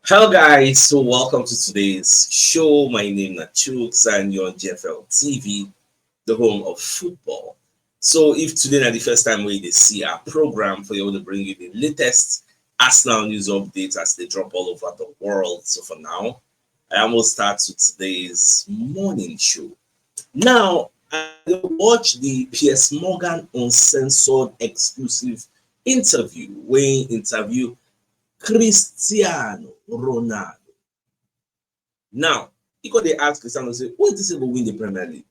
Hello guys, so welcome to today's show. My name is CHUKS and you're on GFL TV, the home of football. So if today is the first time we see our program for you to bring you the latest Arsenal news updates as they drop all over the world. So for now, I will start with today's morning show. Now, I watched the Piers Morgan uncensored exclusive interview when he interviewed Cristiano Ronaldo. Now, he got dey ask Cristiano say, who is this go win the Premier League?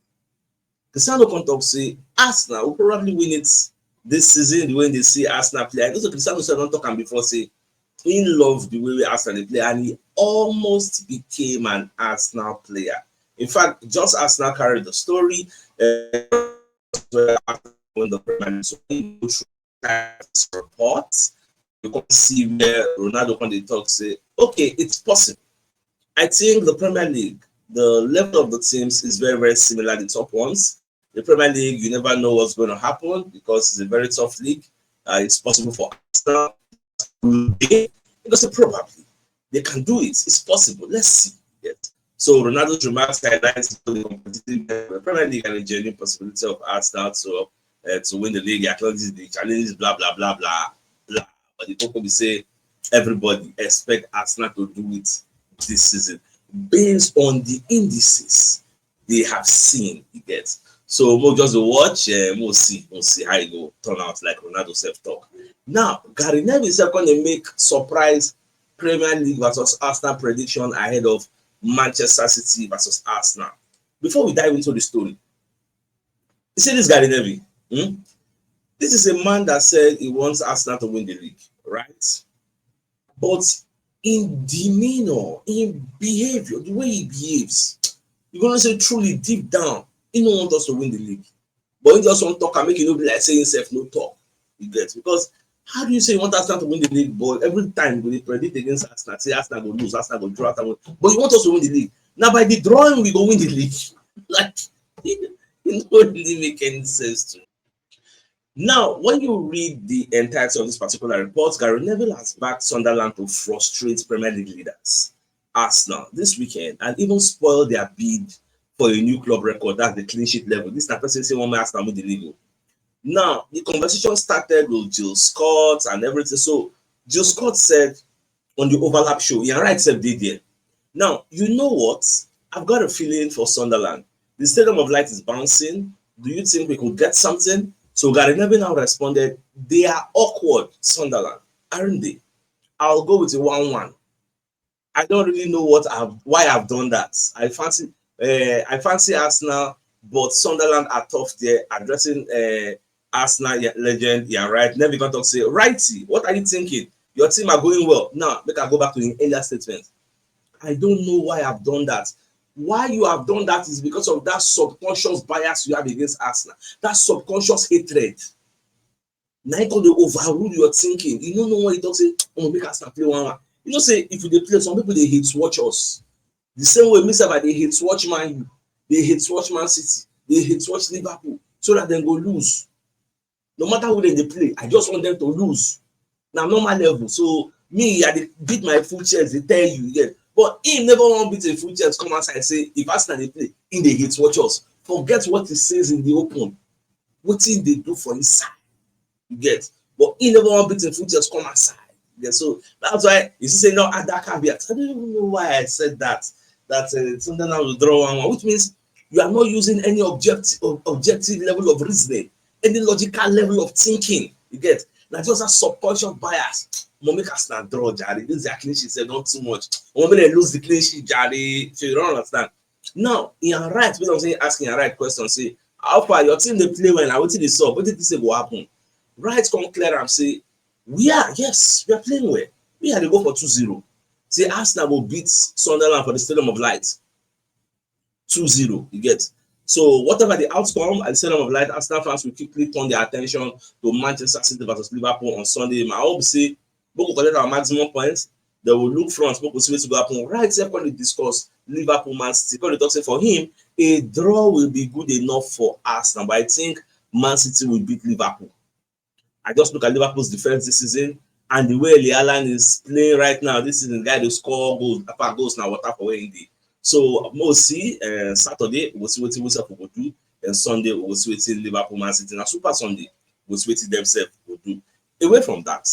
Cristiano come talk say Arsenal will probably win it this season when they see Arsenal play. I know so Cristiano said don't talk am before say he loved the way Arsenal dey play and he almost became an Arsenal player. In fact, just Arsenal carried the story when the Premier League. So when you go through this report, you can see where Ronaldo when they talk say, okay, it's possible. I think the Premier League, the level of the teams is very, very similar to the top ones. The Premier League, you never know what's going to happen because it's a very tough league. It's possible for Arsenal. Because probably they can do it. It's possible. Let's see. Yes. So Ronaldo's remarks highlights the competitive Premier League and the genuine possibility of Arsenal to win the league. Acknowledges the challenges, blah blah blah blah blah. But the people will say everybody expect Arsenal to do it this season based on the indices they have seen. You get. So we'll just watch. We'll see how it will turn out. Like Ronaldo self talk. Now, Gary Neville is going to make surprise Premier League versus Arsenal prediction ahead of Manchester City versus Arsenal. Before we dive into the story, you see this Gary Neville. This is a man that said he wants Arsenal to win the league, right? But in demeanor, in behavior, the way he behaves, you're gonna say truly deep down, he don't want us to win the league. But he just want to talk and make it be like saying himself no talk. You get because how do you say you want Arsenal to win the league, but every time we predict against Arsenal, say Arsenal will lose, Arsenal will draw, Arsenal will... but you want us to win the league. Now by the drawing, we go win the league. Like it don't really make any sense to me. Now, when you read the entirety of this particular report, Gary Neville has backed Sunderland to frustrate Premier League leaders, Arsenal, this weekend, and even spoil their bid for a new club record. That's the clean sheet level. This is the person saying one man Arsenal win the league. Now, the conversation started with Jill Scott and everything. So, Jill Scott said on the overlap show, yeah, right, said did there. Now, you know what? I've got a feeling for Sunderland. The Stadium of Light is bouncing. Do you think we could get something? So Gary Neville now responded, they are awkward, Sunderland, aren't they? I'll go with a 1-1. I don't really know why I've done that. I fancy Arsenal, but Sunderland are tough there. Addressing Arsenal legend, yeah, right. Neville can talk say, righty, what are you thinking? Your team are going well. Now, make I go back to the earlier statement. I don't know why I've done that. Why you have done that is because of that subconscious bias you have against Arsenal, that subconscious hatred. Now you can overrule your thinking. You don't know what you talk say, oh, make Arsenal play 1-1. You know, say if you play, some people they hate watch us. The same way me say they hate watch Man U, they hate watch Man City, they hate watch Liverpool, so that they go lose. No matter who they play, I just want them to lose. Now normal level. So me, I beat my full chest, they tell you, yeah. But he never want beat a full chest, come outside and say, if Arsenal they play, in the hate watch us. Forget what he says in the open. What thing they do for inside. You get. But he never want beat a full chest, come outside. Yeah, so that's why you see, no, add that caveat. I don't even know why I said that. That Sunderland will draw 1-1, which means you are not using any objective level of reasoning, any logical level of thinking. You get. That's just a subconscious bias. Make Arsenal draw, Jari. This is a clean sheet, said not too much. Or maybe they lose the clean sheet, Jari. So you don't understand. Now, in your right, when I'm saying asking a right question, say, how far your team they play well, and what did they solve? What did they say will happen? Right, come clear and say, we are playing well. We had to go for 2-0. Say Arsenal will beat Sunderland for the Stadium of Light. 2-0, you get. So whatever the outcome at the Stadium of Light, Arsenal fans will quickly turn their attention to Manchester City versus Liverpool on Sunday. I hope say we will collect our maximum points. They will look front. We will see what will happen. Right here, when they discuss Liverpool, Man City, because they talk say for him a draw will be good enough for Arsenal. But I think Man City will beat Liverpool. I just look at Liverpool's defense this season, And the way Alan is playing right now, this is the guy to score goals, apart goals now, water for where he. So mostly Saturday we'll see what Liverpool will do, and Sunday we'll see what Liverpool Man City. Now Super Sunday we'll see what themselves will do. Away from that,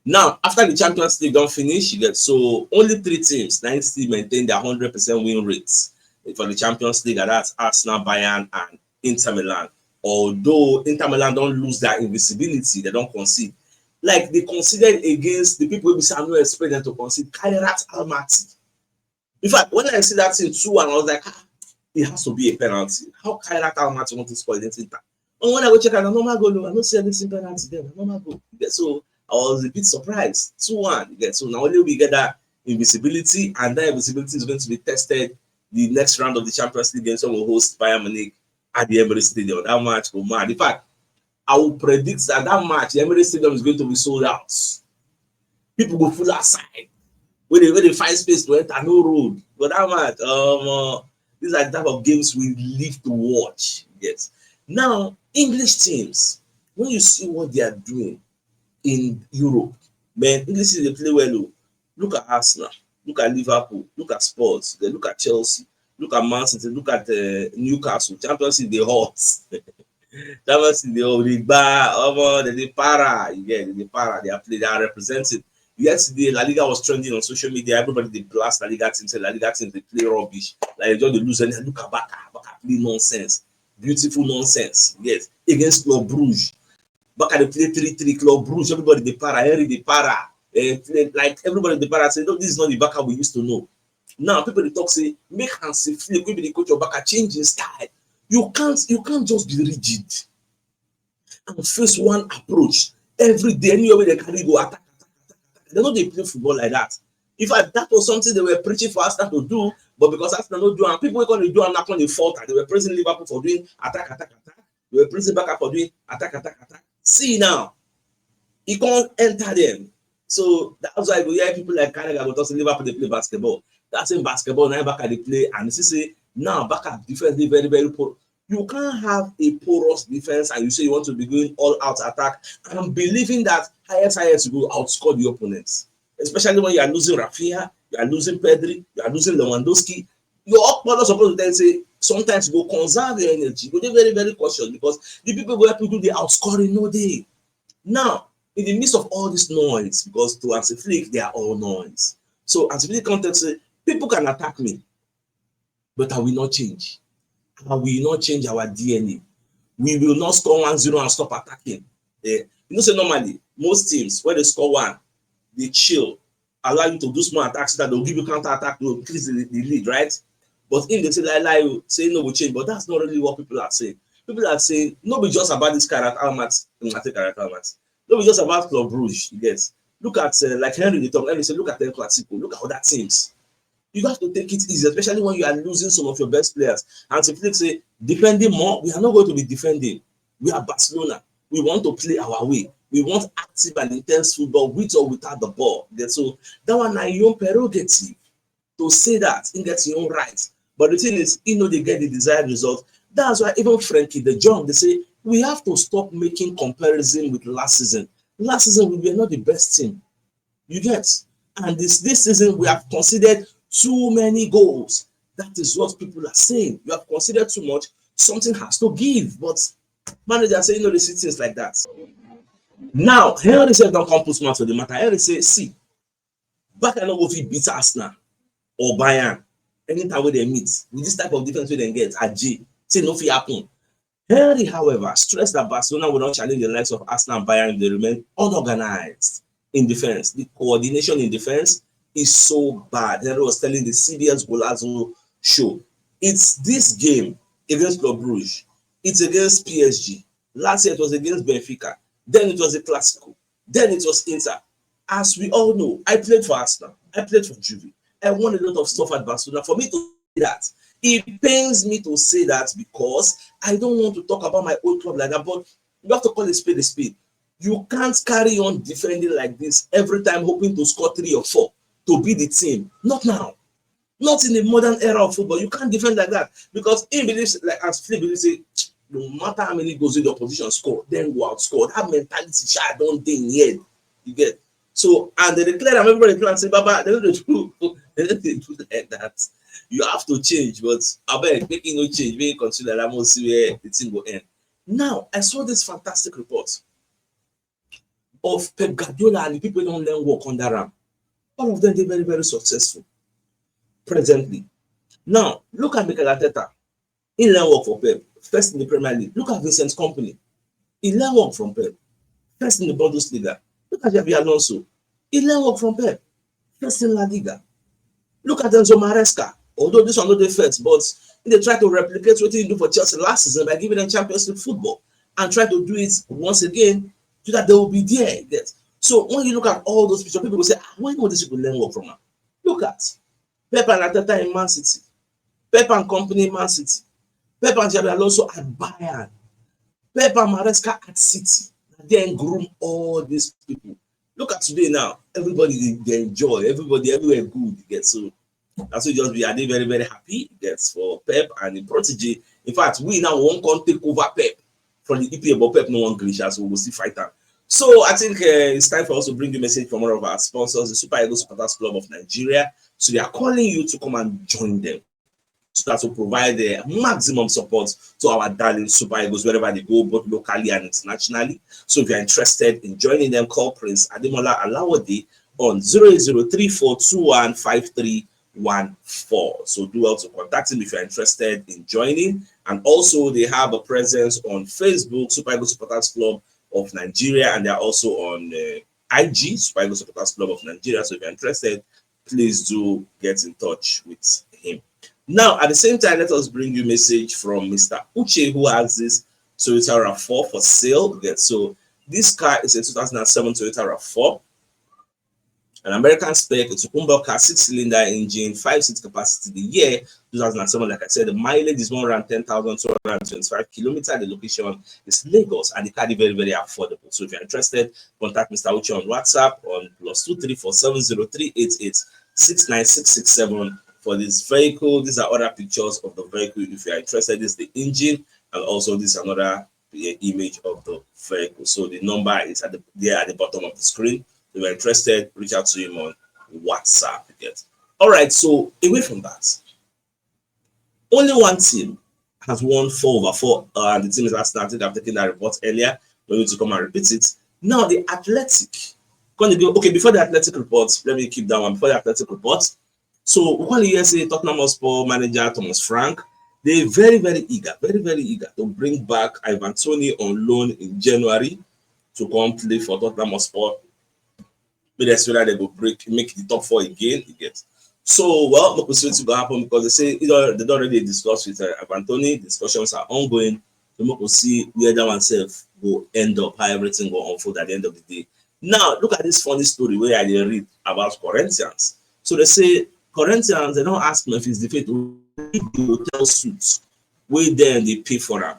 now after the Champions League don't finish, you get so only 3 teams now still maintain their 100% win rates for the Champions League, and that's Arsenal, Bayern, and Inter Milan. Although Inter Milan don't lose their invisibility, they don't concede. Like they conceded against the people we say no expect them to concede. Kairat Almaty. In fact, when I see that in 2-1, I was like, it has to be a penalty. How Kairat Almaty want to score against Inter? And when I go check out the normal goal, I don't see anything penalty there. Normal goal. So I was a bit surprised. 2-1. So now only we get that invisibility, and that invisibility is going to be tested the next round of the Champions League game. So we'll host Bayern Munich at the Emirates Stadium. That match go mad. In fact, I will predict that match, the Emirates Stadium is going to be sold out. People go full outside. When they find space to enter, no road. But that match, these are the type of games we live to watch. Yes. Now, English teams, when you see what they are doing in Europe, man, English teams they play well. Look at Arsenal, look at Liverpool, look at Spurs, they look at Chelsea, look at Man City, look at Newcastle. Champions League, they hot. Champions League, they para. You get they para. They are represented. Yesterday, La Liga was trending on social media. Everybody they blast La Liga teams. La Liga teams they play rubbish. Like they lose and look at Barca play nonsense, beautiful nonsense. Yes, against Club Brugge. Barca they play 3-3. Club Brugge. Everybody they para. Henry they para. Like everybody they para say, no, this is not the Barca we used to know. Now people they talk say make Hansi Flick, maybe the coach of Barca change his style. You can't just be rigid and face one approach every day. Anywhere they carry go attack. They know they play football like that. In fact, that was something they were preaching for Arsenal to do, but because Arsenal don't do, and people were going to do and not going to falter. They were praising Liverpool for doing attack. They were praising Barca for doing attack. See now, he can't enter them. So that's why we hear people like Canada go talk say Liverpool they play basketball. That's in basketball now Barca they play, and you say now Barca defense is very very poor. You can't have a porous defense and you say you want to be going all out attack and believing that highest will outscore the opponents. Especially when you are losing Rafinha, you are losing Pedri, you are losing Lewandowski. Your opponent supposed to then say sometimes you go conserve your energy. You go be very, very cautious because the people who help you do the outscoring no day. Now, in the midst of all this noise, because to Hansi Flick, they are all noise. So Hansi Flick context say, people can attack me, but I will not change. I will not change our DNA. We will not score 1-0 and stop attacking. You know, say normally, most teams, when they score 1, they chill, allow you to do small attacks so that they'll give you counter attack to increase the lead, right? But if they say lie, say no, we change. But that's not really what people are saying. People are saying, no, be just about this character, no, be just about Club Brugge, you get. Look at, like Henry, they talk, Henry say, look at El Clasico, look at other teams. You have to take it easy, especially when you are losing some of your best players. And to Flick say, defending more, we are not going to be defending. We are Barcelona. We want to play our way. We want active and intense football with or without the ball. So that one is your prerogative to say that in get your own right. But the thing is, they get the desired result. That's why even Frankie de Jong, they say, we have to stop making comparison with last season. Last season, we were not the best team. You get? And this season, we have considered too many goals. That is what people are saying. You have considered too much. Something has to give. But managers say, they see things like that. Now, Henry said, don't come put smart to the matter. Henry say, see, back and over beat Arsenal or Bayern anytime when they meet with this type of defense we then get at G. Say no fit happen. Henry, however, stressed that Barcelona will not challenge the likes of Arsenal and Bayern if they remain unorganized in defense. The coordination in defense is so bad. Henry was telling the CBS Golazo show. It's this game against Club Brugge. It's against PSG. Last year it was against Benfica. Then it was a Clasico. Then it was Inter. As we all know, I played for Arsenal. I played for Juve. I won a lot of stuff at Barcelona. For me to say that, it pains me to say that because I don't want to talk about my old club like that. But you have to call a spade a spade. You can't carry on defending like this every time hoping to score 3 or 4 to beat the team. Not now. Not in the modern era of football. You can't defend like that because he believes, like as Philip believes, say no matter how many goals the opposition score, then go outscore. That mentality, I don't think yet. You get. So, and they declare, and everybody can say, Baba, they don't do like that. You have to change, but I bet making no change, we consider that most where the thing will end. Now, I saw this fantastic report of Pep Guardiola and the people don't learn work under him. All of them, they're very, very successful presently. Now, look at Mikel Arteta. He learned work for Pep, first in the Premier League. Look at Vincent's company. He learned work from Pep, first in the Bundesliga. Look at Xabi Alonso. He learned work from Pep, first in La Liga. Look at Enzo Maresca. Although this one not the first, but they try to replicate what he did for Chelsea last season by giving them Champions League football and try to do it once again so that they will be there. So when you look at all those pictures, people will say, why don't these people learn work from him? Look at Pep and Arteta in Man City, Pep and company in Man City, Pep and Xabi Alonso at Bayern, Pep and Maresca at City. Then groom all these people. Look at today now. Everybody they enjoy. Everybody everywhere good. So that's what just be. Are they very very happy? For Pep and the protege. In fact, we now won't come take over Pep from the EPL, but Pep no one glitch, so we'll see fight time. So I think it's time for us to bring you a message from one of our sponsors, the Super Eagles Supporters Club of Nigeria. So they are calling you to come and join them. So that will provide the maximum support to our darling Super Eagles wherever they go, both locally and internationally. So if you're interested in joining them, call Prince Ademola Alawade on 08034215314. So do well to contact him if you're interested in joining. And also they have a presence on Facebook, Super Eagles Supporters Club of Nigeria, and they're also on IG, Super Eagles Supporters Club of Nigeria. So if you're interested, please do get in touch with him. Now, at the same time, let us bring you a message from Mr. Uche, who has this Toyota RAV4 for sale. So this car is a 2007 Toyota RAV4, an American spec. It's a Kumba car, 6-cylinder engine, 5-seat capacity. The year 2007, like I said, the mileage is 110,225 kilometers. The location is Lagos, and the car is very, very affordable. So if you're interested, contact Mr. Uche on WhatsApp on +2347038869667. For this vehicle. These are other pictures of the vehicle. If you are interested, this is the engine, and also this is another image of the vehicle. So the number is there at the bottom of the screen. If you're interested, reach out to him on WhatsApp. All right. So away from that, only one team has won 4/4, and the team is Arsenal. I think I've taken that report earlier. We need to come and repeat it. Now the Athletic. Okay, before the Athletic report, let me keep that one. Before the Athletic report. So when you say Tottenham Hotspur manager Thomas Frank, they're very, very eager to bring back Ivan Toney on loan in January to come play for Tottenham Hotspur. But that's whether they go make the top 4 again. So, well, we'll see what's going to happen because they say they don't already discuss with Ivan Toney. Discussions are ongoing. So we'll see where that oneself will end up, how everything will unfold at the end of the day. Now, look at this funny story where I read about Corinthians. So they say Corinthians, they don't ask Memphis Depay to read the hotel suits where then they pay for them.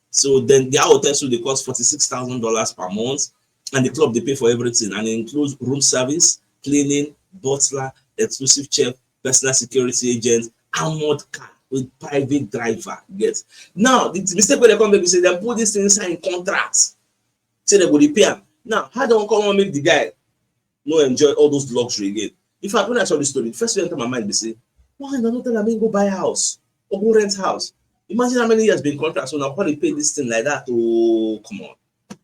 So then their hotel suit they cost $46,000 per month, and the club they pay for everything, and it includes room service, cleaning, butler, exclusive chef, personal security agent, armored car with private driver. Now the mistake where they come back, say they put these things in contracts, say they go pay. Now how don't come and make the guy no enjoy all those luxury again? In fact, when I saw this story, the first thing that entered my mind, they say, why not tell me go buy a house or go rent house? Imagine how many years been contract, so now how they pay this thing like that. Oh, come on.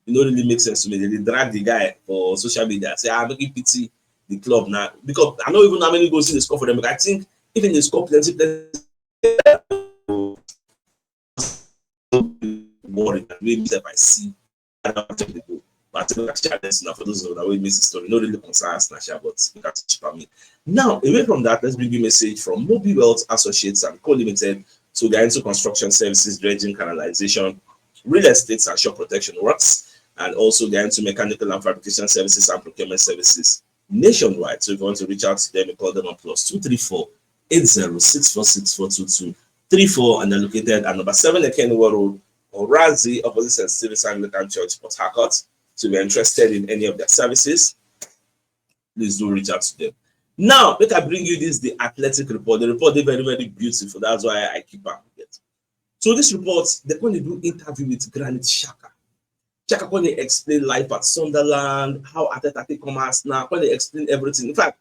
It don't really make sense to me. They drag the guy for social media, say, I'm making pity the club now. Because I don't even know how many goals in the score for them. But I think even the score plenty worried that maybe if I see, I don't think they go. But I think now for those that will miss the story, not really concerns Nasha, but you can cheaper me. Now, away from that, let's bring you a message from Mobi Wealth Associates and Co Limited. So they're into construction services, dredging, canalization, real estate and shore protection works, and also they're into mechanical and fabrication services and procurement services nationwide. So if you want to reach out to them, you call them on +234 8064642234, and they're located at number 7 Ekenwa Road, Orazi, opposite St. Stephen's Anglican Church, Port Harcourt. So if you're interested in any of their services, please do reach out to them. Now, let I bring you this, the Athletic report. The report is very, very beautiful. That's why I keep up with it. So this report, they're going to do interview with Granit Xhaka. Xhaka when they explain life at Sunderland, how Arteta take come Arsenal, when they explain everything. In fact,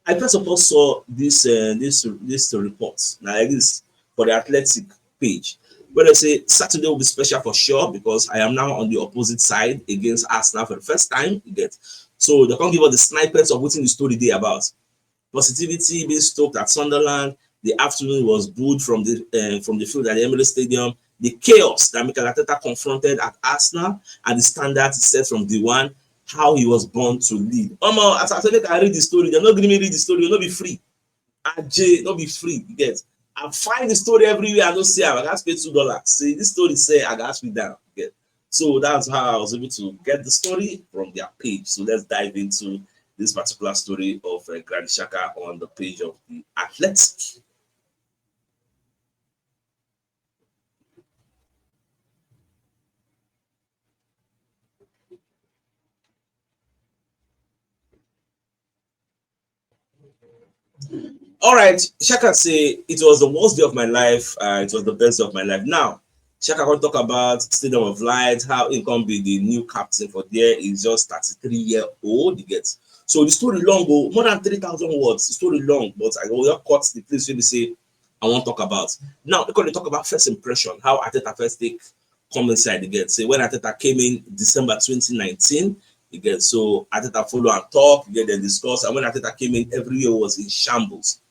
I first of all saw this report now like this for the Athletic page, where they say Saturday will be special for sure because I am now on the opposite side against Arsenal for the first time. You get so they can't give us the snippets of what's in the story day about positivity being stoked at Sunderland. The afternoon was booed from the field at the Emirates Stadium. The chaos that Mikel Arteta confronted at Arsenal and the standards set from the one, how he was born to lead. As I said, I read the story. They're not going to me read the story. You'll not be free. AJ, not be free. You get. I find the story everywhere. I don't see I got to pay $2. See, this story say I got to be down. Get. So that's how I was able to get the story from their page. So let's dive into this particular story of Granit Xhaka on the page of the Athletic. All right, Xhaka say it was the worst day of my life. It was the best day of my life. Now, Xhaka will talk about Stadium of Light, how he can be the new captain for there. He's just 33-year-old. He gets so the story long, more than 3,000 words. The story long, but I will cut the place where we say I want to talk about. Now, we're going to talk about first impression, how Arteta first take come inside again. Say when Arteta came in December 2019. Again, so Arteta follow and talk, again, then discuss. And when Arteta came in, every year was in shambles.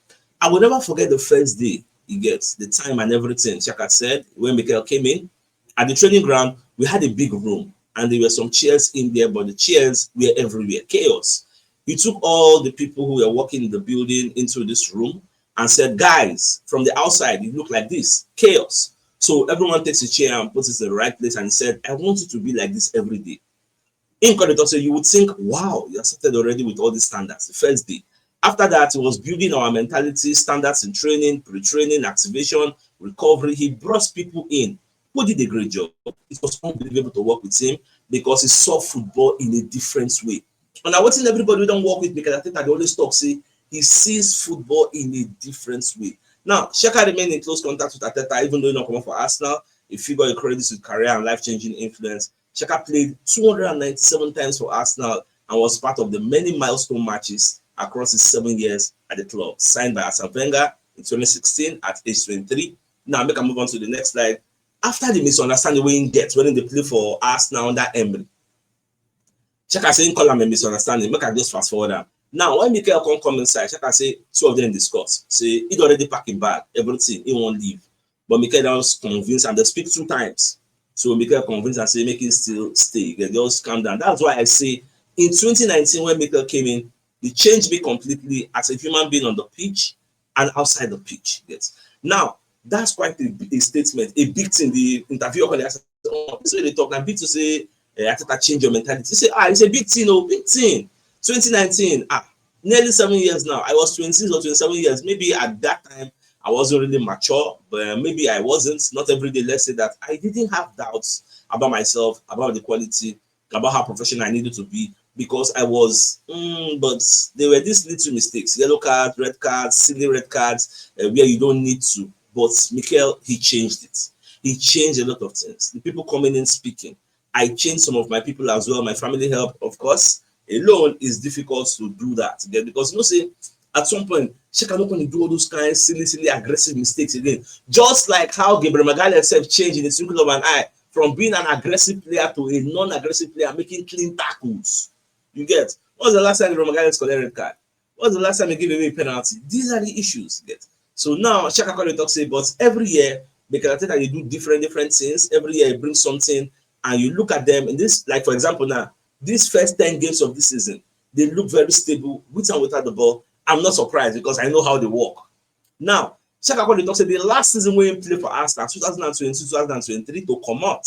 I will never forget the first day he gets the time and everything. Xhaka said when Mikel came in at the training ground, we had a big room and there were some chairs in there, but the chairs were everywhere. Chaos. He took all the people who were working in the building into this room and said, guys, from the outside, it looked like this chaos. So everyone takes a chair and puts it in the right place and said, I want it to be like this every day. In corridor, so you would think, wow, you started already with all these standards the first day. After that, he was building our mentality, standards in training, pre-training, activation, recovery. He brought people in who did a great job. It was unbelievable to work with him because he saw football in a different way. And I wasn't everybody who don't work with me because I think I always talk, say he sees football in a different way. Now, Xhaka remained in close contact with Arteta, even though he not come for Arsenal. He figured he credits with career and life-changing influence. Xhaka played 297 times for Arsenal and was part of the many milestone matches across his 7 years at the club. Signed by Arsene Wenger in 2016 at age 23. Now, make a move on to the next slide. After the misunderstanding when they play for Arsenal under Emery, Xhaka say call him a misunderstanding. Make I just fast forward. Now, when Mikel come inside, Xhaka say two of them discuss. Say he'd already packed his bag, everything, he won't leave. But Mikel was convinced and they speak 2 times. So Mikel convinced and say make him still stay. They just calm down. That's why I say in 2019 when Mikel came in, he changed me completely as a human being on the pitch and outside the pitch. Yes. Now, that's quite a statement, a big thing. The interviewer when they asked, oh, this way they talk, and big to say, Arteta change your mentality. They say, it's a big thing, big thing. 2019, nearly 7 years now. I was 26 or 27 years. Maybe at that time, I wasn't really mature, but maybe I wasn't. Not every day, let's say that. I didn't have doubts about myself, about the quality, about how professional I needed to be, because I was, but there were these little mistakes, yellow cards, red cards, silly red cards, where you don't need to. But Mikel, he changed it. He changed a lot of things. The people coming in speaking. I changed some of my people as well. My family help, of course. Alone is difficult to do that again because say at some point, Xhaka not going to do all those kind of silly, aggressive mistakes again. Just like how Gabriel Magalhaes himself changed in the twinkle of an eye from being an aggressive player to a non-aggressive player, making clean tackles. You get? What was the last time Gabriel Magalhaes collected a red card? What was the last time he gave away a penalty? These are the issues. You get? So now Xhaka can talk say, but every year because I think you do different things. Every year you bring something and you look at them in this, like for example now, these first 10 games of this season, they look very stable with and without the ball. I'm not surprised because I know how they work. Now, Xhaka when talks the last season when he played for Arsenal, 2022-2023 to come out,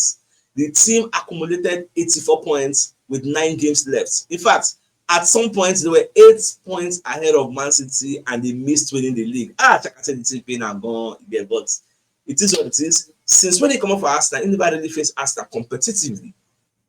the team accumulated 84 points with 9 games left. In fact, at some point they were 8 points ahead of Man City and they missed winning the league. Xhaka said the team pain and gone again, but it is what it is. Since when they come up for Arsenal, anybody really face Arsenal competitively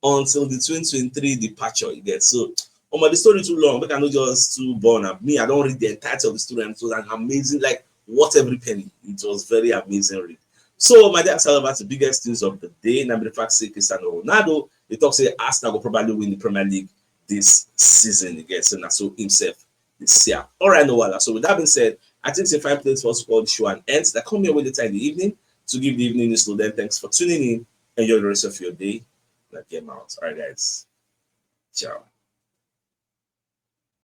until the 2023 departure. You get so. The story too long, but I know just too born. Me, I don't read the entirety of the story, and it was an amazing, like what every penny. It was very amazing read. So my dear Salva, the biggest news of the day, number the fact say Cristiano Ronaldo, they talk say Arsenal will probably win the Premier League this season again. So now so himself this year. All right, no wala. So with that being said, I think it's a fine place for us to call the show and ends. That come here with later in the evening to give the evening news. So then thanks for tuning in. Enjoy the rest of your day. Like, get out. All right, guys. Ciao.